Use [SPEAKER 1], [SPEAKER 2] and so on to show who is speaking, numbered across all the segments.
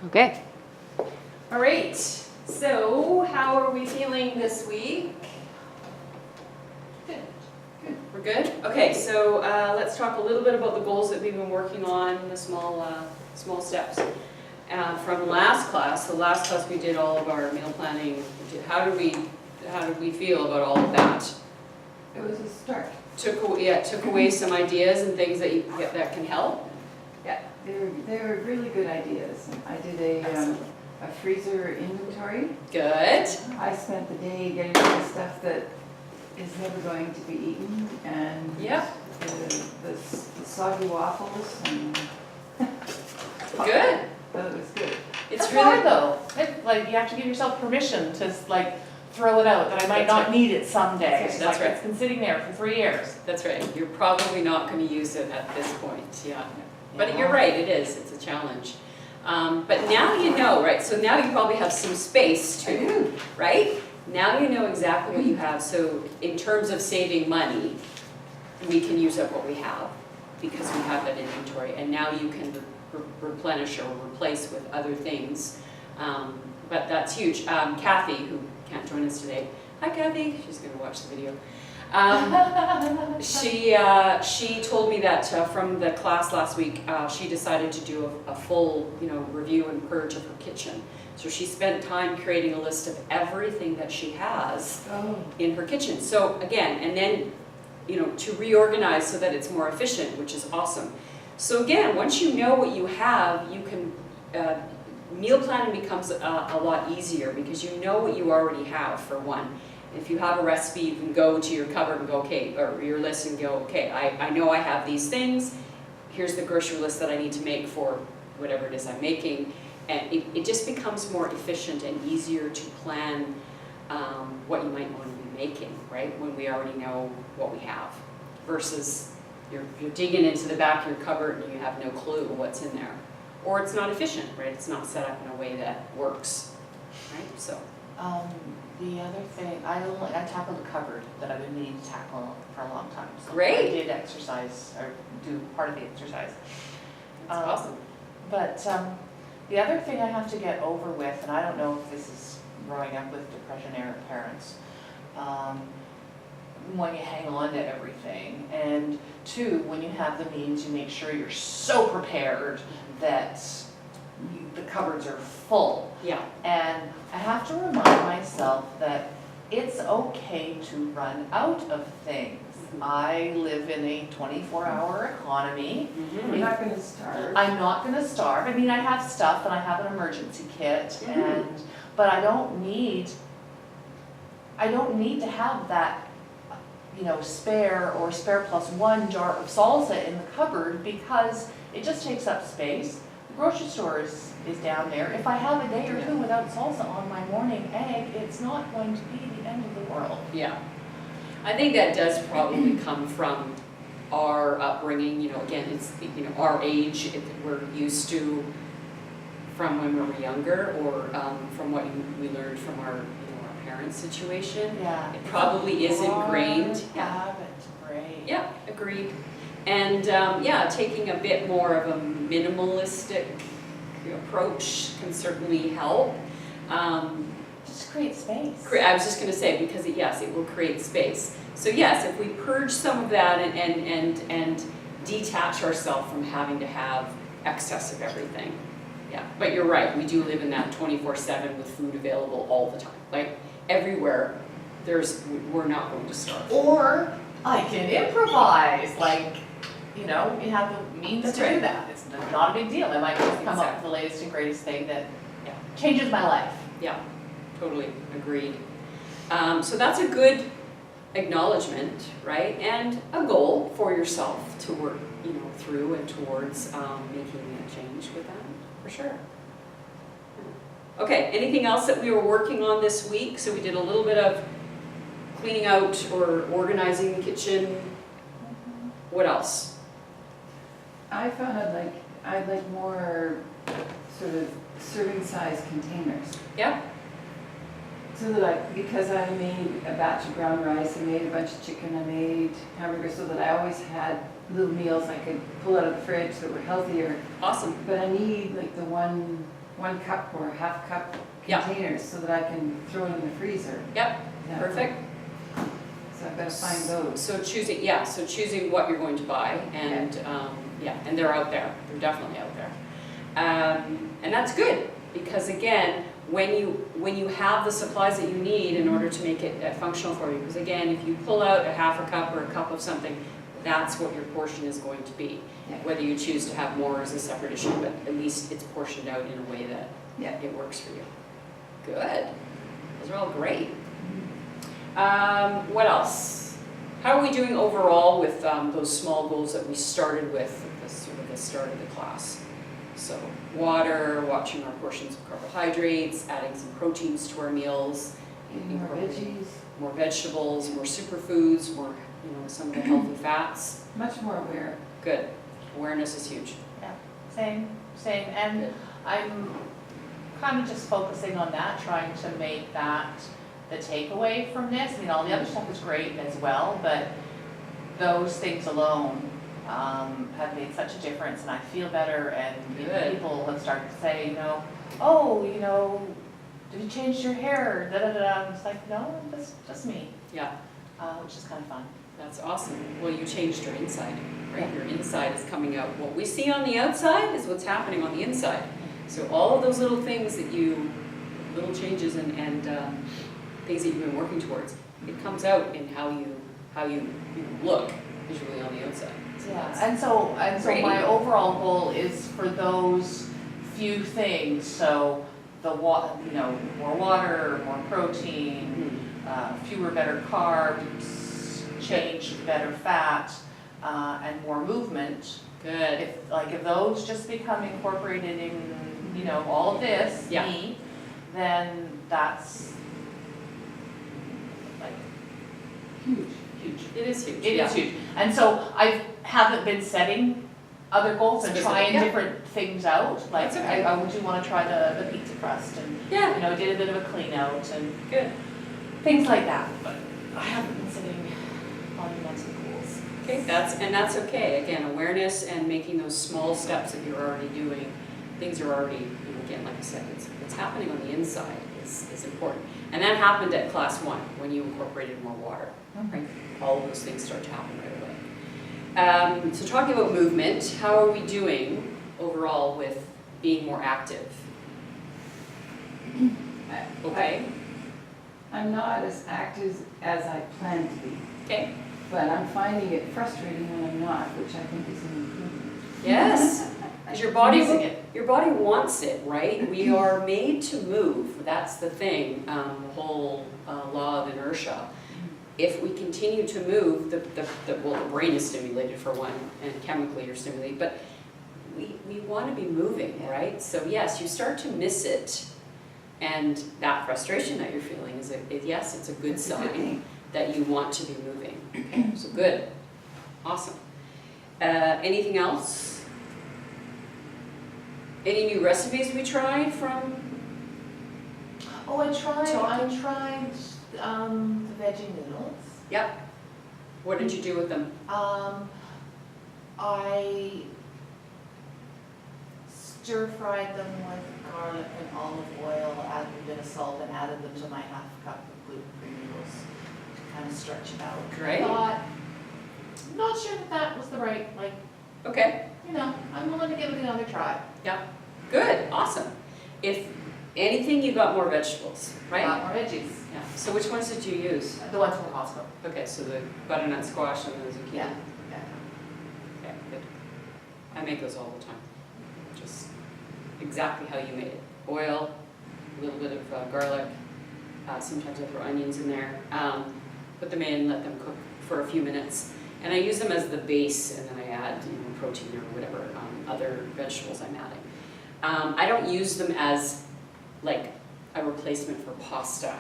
[SPEAKER 1] Okay. All right. So how are we feeling this week?
[SPEAKER 2] Good. Good.
[SPEAKER 1] We're good? Okay, so let's talk a little bit about the goals that we've been working on, the small steps. From last class, the last class we did all of our meal planning. How did we feel about all of that?
[SPEAKER 2] It was a start.
[SPEAKER 1] Took away some ideas and things that can help.
[SPEAKER 2] Yeah, they were really good ideas. I did a freezer inventory.
[SPEAKER 1] Good.
[SPEAKER 2] I spent the day getting rid of stuff that is never going to be eaten, and
[SPEAKER 1] Yep.
[SPEAKER 2] the soggy waffles, and
[SPEAKER 1] Good.
[SPEAKER 2] but it was good.
[SPEAKER 1] It's
[SPEAKER 3] That's
[SPEAKER 1] really
[SPEAKER 3] hard though. Like you have to give yourself permission to like throw it out, that I might
[SPEAKER 1] That's
[SPEAKER 3] not
[SPEAKER 1] right.
[SPEAKER 3] need it someday.
[SPEAKER 1] That's
[SPEAKER 3] Like,
[SPEAKER 1] right.
[SPEAKER 3] It's been sitting there for 3 years.
[SPEAKER 1] That's right. You're probably not going to use it at this point. Yeah. But you're right. It is. It's a challenge. But now you know, right? So now you probably have some space
[SPEAKER 2] I
[SPEAKER 1] too,
[SPEAKER 2] do.
[SPEAKER 1] right? Now you know exactly what you have. So in terms of saving money, we can use up what we have because we have that inventory. And now you can replenish or replace with other things. But that's huge. Kathy, who can't join us today. Hi, Kathy. She's going to watch the video. She told me that from the class last week, she decided to do a full, review and purge of her kitchen. So she spent time creating a list of everything that she has
[SPEAKER 2] Oh,
[SPEAKER 1] in her kitchen. So again, and then, to reorganize so that it's more efficient, which is awesome. So again, once you know what you have, you can, meal planning becomes a lot easier because you know what you already have, for one. If you have a recipe, you can go to your cupboard and go, okay, or your list and go, okay, I know I have these things. Here's the grocery list that I need to make for whatever it is I'm making. And it just becomes more efficient and easier to plan what you might want to be making, right? When we already know what we have. Versus you're digging into the back of your cupboard and you have no clue what's in there. Or it's not efficient, right? It's not set up in a way that works, right? So.
[SPEAKER 3] The other thing, I tackled a cupboard that I've been needing to tackle for a long time. So
[SPEAKER 1] Great.
[SPEAKER 3] I did exercise, or do part of the exercise.
[SPEAKER 1] That's awesome.
[SPEAKER 3] But the other thing I have to get over with, and I don't know if this is growing up with depression-era parents, when you hang on to everything, and two, when you have the means, you make sure you're so prepared that the cupboards are full.
[SPEAKER 1] Yeah.
[SPEAKER 3] And I have to remind myself that it's okay to run out of things.
[SPEAKER 1] Mhm.
[SPEAKER 3] I live in a 24-hour economy.
[SPEAKER 2] we're not going to starve.
[SPEAKER 3] I'm not going to starve. I mean, I have stuff and I have an emergency kit, but I don't need to have that, spare or spare plus one jar of salsa in the cupboard because it just takes up space. The grocery store is down there. If I have a day or two without salsa on my morning egg, it's not going to be the end of the world.
[SPEAKER 1] Yeah. I think that does probably come from our upbringing, again, it's, our age, we're used to from when we were younger, or from what we learned from our parents' situation.
[SPEAKER 3] Yeah.
[SPEAKER 1] It probably is ingrained.
[SPEAKER 3] Habit to break.
[SPEAKER 1] Yeah, agreed. And taking a bit more of a minimalistic approach can certainly help.
[SPEAKER 3] Just create space.
[SPEAKER 1] I was just going to say, because it will create space. So yes, if we purge some of that and detach ourselves from having to have excess of everything. Yeah, but you're right, we do live in that 24/7 with food available all the time. Like everywhere, we're not going to starve.
[SPEAKER 3] Or I can improvise, you have the means
[SPEAKER 1] That's
[SPEAKER 3] to
[SPEAKER 1] right.
[SPEAKER 3] do that. It's not a big deal. I might just come up with the latest and greatest thing that changes my life.
[SPEAKER 1] Yeah, totally agreed. So that's a good acknowledgement, right? And a goal for yourself to work, through and towards making a change with that, for sure. Okay, anything else that we were working on this week? So we did a little bit of cleaning out or organizing the kitchen. What else?
[SPEAKER 2] I found I'd like more sort of serving size containers.
[SPEAKER 1] Yeah.
[SPEAKER 2] So that because I made a batch of brown rice, I made a bunch of chicken, I made hamburgers, so that I always had little meals I could pull out of the fridge that were healthier.
[SPEAKER 1] Awesome.
[SPEAKER 2] But I need like the one 1 cup or half cup
[SPEAKER 1] Yeah.
[SPEAKER 2] containers so that I can throw it in the freezer.
[SPEAKER 1] Yep,
[SPEAKER 2] Yeah.
[SPEAKER 1] perfect.
[SPEAKER 2] So I've got to find those.
[SPEAKER 1] So choosing what you're going to buy, and and they're out there, they're definitely out there. And that's good, because again, when you have the supplies that you need in order to make it functional for you, because again, if you pull out a half a cup or a cup of something, that's what your portion is going to be.
[SPEAKER 2] Yeah.
[SPEAKER 1] Whether you choose to have more is a separate issue, but at least it's portioned out in a way that
[SPEAKER 2] Yeah.
[SPEAKER 1] it works for you. Good. Those are all great. What else? How are we doing overall with those small goals that we started with at the sort of the start of the class? So water, watching our portions of carbohydrates, adding some proteins to our meals,
[SPEAKER 2] Eating more veggies,
[SPEAKER 1] more vegetables, more superfoods, more, some of the healthy fats.
[SPEAKER 2] much more aware.
[SPEAKER 1] Good. Awareness is huge.
[SPEAKER 3] Same, and
[SPEAKER 1] Good.
[SPEAKER 3] I'm kind of just focusing on that, trying to make that the takeaway from this. I mean, all the other stuff is great as well, but those things alone have made such a difference, and I feel better, and
[SPEAKER 1] Good.
[SPEAKER 3] people have started to say, oh, did you change your hair, da-da-da-da, and it's like, no, just me,
[SPEAKER 1] Yeah,
[SPEAKER 3] which is kind of fun.
[SPEAKER 1] that's awesome. Well, you changed your inside, right? Your inside is coming out. What we see on the outside is what's happening on the inside. So all of those little things little changes and things that you've been working towards, it comes out in how you look visually on the outside. So
[SPEAKER 3] Yeah,
[SPEAKER 1] that's
[SPEAKER 3] and so
[SPEAKER 1] great.
[SPEAKER 3] my overall goal is for those few things, so more water, more protein, fewer better carbs, change to better fat, and more movement.
[SPEAKER 1] Good.
[SPEAKER 3] If those just become incorporated in, all of this,
[SPEAKER 1] Yeah.
[SPEAKER 3] me, then that's like
[SPEAKER 2] Huge.
[SPEAKER 3] huge.
[SPEAKER 1] It is huge.
[SPEAKER 3] It is huge. And so I haven't been setting other goals and
[SPEAKER 1] Specific,
[SPEAKER 3] trying
[SPEAKER 1] yeah.
[SPEAKER 3] different things out. Like
[SPEAKER 1] That's okay.
[SPEAKER 3] I do want to try the pizza crust and
[SPEAKER 1] Yeah.
[SPEAKER 3] did a bit of a clean out and
[SPEAKER 1] Good.
[SPEAKER 3] things like that. But I haven't been setting monumental goals.
[SPEAKER 1] Okay, that's okay. Again, awareness and making those small steps that you're already doing. Things are already, again, like I said, it's happening on the inside is important. And that happened at class 1 when you incorporated more water. Right? All of those things start to happen right away. So talking about movement, how are we doing overall with being more active? Okay.
[SPEAKER 2] I'm not as active as I plan to be,
[SPEAKER 1] Okay.
[SPEAKER 2] but I'm finding it frustrating when I'm not, which I think is an improvement.
[SPEAKER 1] Yes. Because your body wants it, right? We are made to move. That's the thing. The whole law of inertia. If we continue to move, the brain is stimulated for one, and chemically you're stimulated, but we want to be moving, right? So yes, you start to miss it, and that frustration that you're feeling is yes, it's a good
[SPEAKER 2] It's a good
[SPEAKER 1] sign
[SPEAKER 2] thing.
[SPEAKER 1] that you want to be moving. Okay, so good, awesome. Anything else? Any new recipes we tried from?
[SPEAKER 3] Oh, I tried
[SPEAKER 1] Talking.
[SPEAKER 3] the veggie noodles.
[SPEAKER 1] Yep. What did you do with them?
[SPEAKER 3] I stir-fried them with garlic and olive oil, added a bit of salt, and added them to my half cup of gluten-free noodles to kind of stretch it out.
[SPEAKER 1] Great.
[SPEAKER 3] I thought, I'm not sure that was the right,
[SPEAKER 1] Okay.
[SPEAKER 3] I'm willing to give it another try.
[SPEAKER 1] Yep. Good. Awesome. If anything, you got more vegetables, right?
[SPEAKER 3] More veggies.
[SPEAKER 1] Yeah. So which ones did you use?
[SPEAKER 3] The ones from Costco.
[SPEAKER 1] Okay, so the butternut squash and the zucchini.
[SPEAKER 3] Yeah.
[SPEAKER 1] Okay, good. I make those all the time. Just exactly how you made it. Oil, a little bit of garlic. Sometimes I throw onions in there. Put them in, let them cook for a few minutes. And I use them as the base, and then I add protein or whatever other vegetables I'm adding. I don't use them as like a replacement for pasta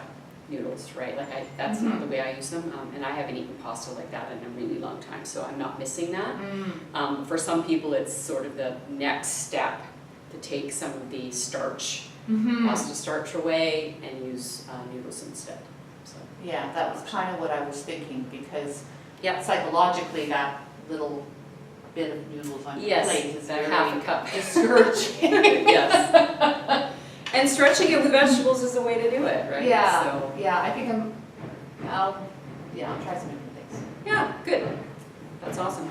[SPEAKER 1] noodles, right? That's not the way I use them, and I haven't eaten pasta like that in a really long time, so I'm not missing that. For some people, it's sort of the next step to take some of the starch, pasta starch away, and use noodles instead. So
[SPEAKER 3] Yeah, that was kind of what I was thinking, because
[SPEAKER 1] yeah,
[SPEAKER 3] psychologically, that little bit of noodles on your
[SPEAKER 1] yes,
[SPEAKER 3] plate is
[SPEAKER 1] that
[SPEAKER 3] very
[SPEAKER 1] half a cup.
[SPEAKER 3] discouraging.
[SPEAKER 1] Yes. And stretching it with vegetables is a way to do it, right?
[SPEAKER 3] Yeah,
[SPEAKER 1] So,
[SPEAKER 3] yeah, I think I'll try some different things.
[SPEAKER 1] yeah, good. That's awesome.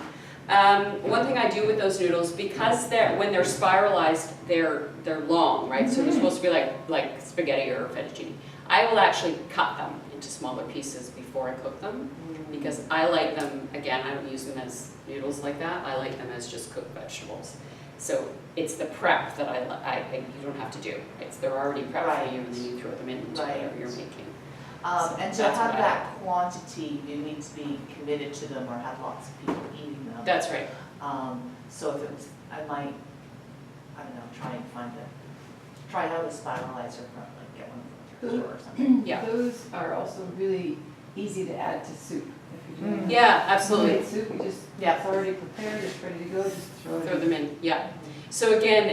[SPEAKER 1] One thing I do with those noodles, because when they're spiralized, they're long, right? So they're supposed to be like spaghetti or fettuccine. I will actually cut them into smaller pieces before I cook them, because I like them, again, I don't use them as noodles like that, I like them as just cooked vegetables. So it's the prep that you don't have to do. They're already prepped for you, and then you throw them into whatever you're making. So
[SPEAKER 3] And to
[SPEAKER 1] that's
[SPEAKER 3] have
[SPEAKER 1] what
[SPEAKER 3] that quantity, you need to be committed to them or have lots of people eating them.
[SPEAKER 1] That's right.
[SPEAKER 3] So if it was, I might, I don't know, try out a spiralizer, like get one from the store or something.
[SPEAKER 1] Yeah.
[SPEAKER 2] Those are also really easy to add to soup. If you're doing
[SPEAKER 1] Yeah, absolutely.
[SPEAKER 2] homemade soup, you just, it's already prepared, it's ready to go, just throw it in.
[SPEAKER 1] Throw them in, yeah. So again,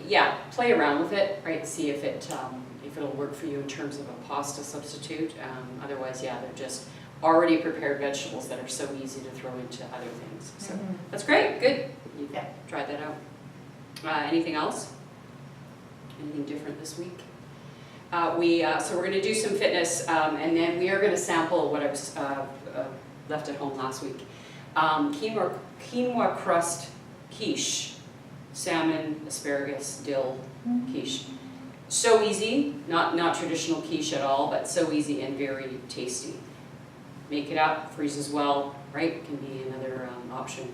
[SPEAKER 1] yeah, play around with it, right? See if it'll work for you in terms of a pasta substitute. Otherwise, yeah, they're just already prepared vegetables that are so easy to throw into other things. So that's great, good. You tried that out. Anything else? Anything different this week? So we're going to do some fitness, and then we are going to sample what I was left at home last week. Quinoa crust quiche, salmon, asparagus, dill quiche. So easy, not traditional quiche at all, but so easy and very tasty. Make it up, freezes well, right? Can be another option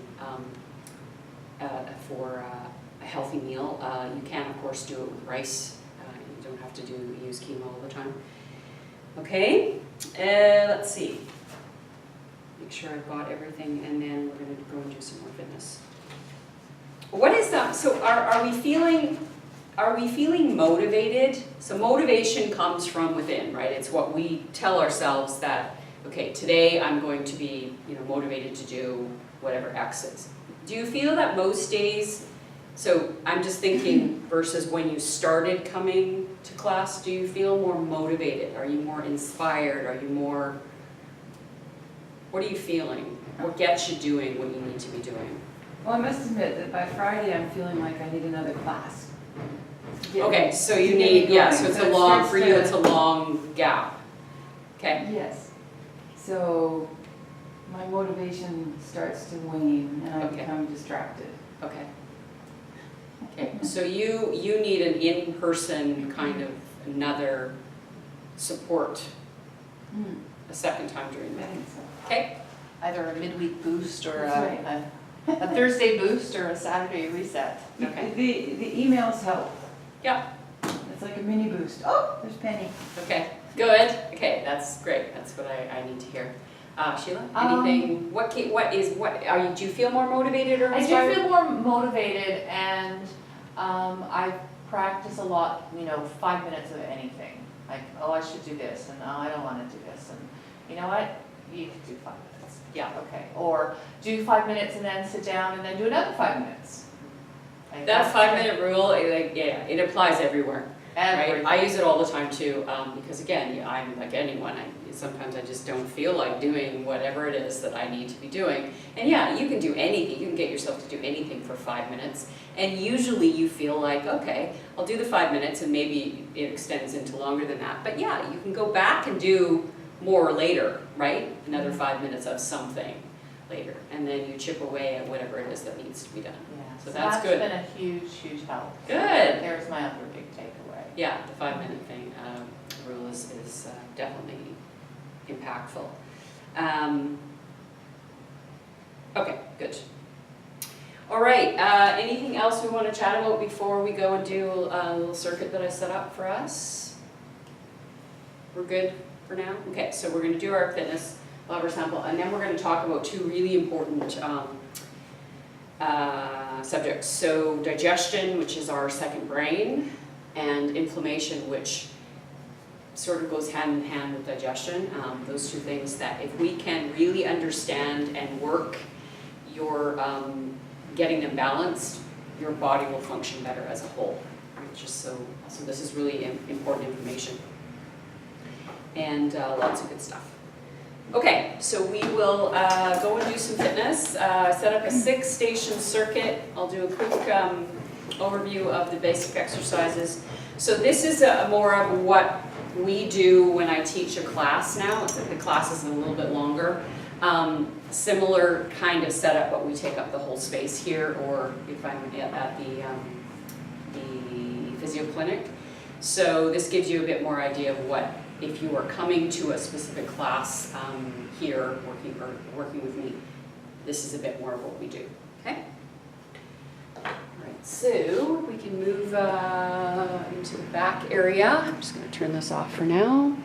[SPEAKER 1] for a healthy meal. You can, of course, do it with rice. You don't have to use quinoa all the time. Okay, let's see. Make sure I've got everything, and then we're going to go and do some more fitness. What is that? So are we feeling motivated? So motivation comes from within, right? It's what we tell ourselves that, okay, today I'm going to be, motivated to do whatever X is. Do you feel that most days, so I'm just thinking versus when you started coming to class, do you feel more motivated? Are you more inspired? Are you more, what are you feeling? What gets you doing what you need to be doing?
[SPEAKER 2] Well, I must admit that by Friday, I'm feeling like I need another class.
[SPEAKER 1] Okay, so you
[SPEAKER 2] to get
[SPEAKER 1] need,
[SPEAKER 2] me
[SPEAKER 1] yeah,
[SPEAKER 2] going.
[SPEAKER 1] so it's
[SPEAKER 2] So
[SPEAKER 1] a
[SPEAKER 2] it
[SPEAKER 1] long,
[SPEAKER 2] starts
[SPEAKER 1] for you,
[SPEAKER 2] to-
[SPEAKER 1] it's a long gap. Okay,
[SPEAKER 2] Yes. So my motivation starts to wane and I
[SPEAKER 1] Okay.
[SPEAKER 2] become distracted.
[SPEAKER 1] okay. Okay, so you need an in-person kind of another support a second time during
[SPEAKER 2] I
[SPEAKER 1] that.
[SPEAKER 2] think so.
[SPEAKER 1] Okay,
[SPEAKER 3] Either a midweek boost or
[SPEAKER 2] That's
[SPEAKER 3] a Thursday boost or a Saturday reset.
[SPEAKER 1] Okay.
[SPEAKER 2] The emails help.
[SPEAKER 1] yeah,
[SPEAKER 2] It's like a mini boost. Oh, there's Penny.
[SPEAKER 1] okay, good. Okay, that's great. That's what I need to hear. Sheila, anything, do you feel more motivated or
[SPEAKER 3] I
[SPEAKER 1] inspired?
[SPEAKER 3] do feel more motivated, and I practice a lot, 5 minutes of anything. Like, oh, I should do this, and oh, I don't want to do this, and you know what? You can do 5 minutes.
[SPEAKER 1] Yeah.
[SPEAKER 3] Okay. Or do 5 minutes and then sit down and then do another 5 minutes. Like,
[SPEAKER 1] That
[SPEAKER 3] that's
[SPEAKER 1] 5-minute rule, it applies everywhere. Right?
[SPEAKER 3] everything.
[SPEAKER 1] I use it all the time too, because again, I'm like anyone, sometimes I just don't feel like doing whatever it is that I need to be doing. And yeah, you can do anything, you can get yourself to do anything for 5 minutes, and usually you feel like, okay, I'll do the 5 minutes and maybe it extends into longer than that. But yeah, you can go back and do more later, right? Another 5 minutes of something later, and then you chip away at whatever it is that needs to be done.
[SPEAKER 3] Yeah.
[SPEAKER 1] So that's good.
[SPEAKER 3] Been a huge, huge help.
[SPEAKER 1] Good.
[SPEAKER 3] There's my other big takeaway.
[SPEAKER 1] Yeah, the 5-minute thing, rule is definitely impactful. Okay, good. All right, anything else we want to chat about before we go and do a little circuit that I set up for us? We're good for now? Okay, so we're going to do our fitness lever sample, and then we're going to talk about two really important subjects. So digestion, which is our second brain, and inflammation, which sort of goes hand in hand with digestion. Those two things that if we can really understand and work your getting them balanced, your body will function better as a whole. Which is so this is really important information. And lots of good stuff. Okay, so we will go and do some fitness. Set up a 6-station circuit. I'll do a quick overview of the basic exercises. So this is a more of what we do when I teach a class now. It's like the class is a little bit longer. Similar kind of setup, but we take up the whole space here, or if I'm at the physio clinic. So this gives you a bit more idea of what, if you are coming to a specific class here, working with me, this is a bit more of what we do, okay? All right, so we can move into the back area. I'm just gonna turn this off for now.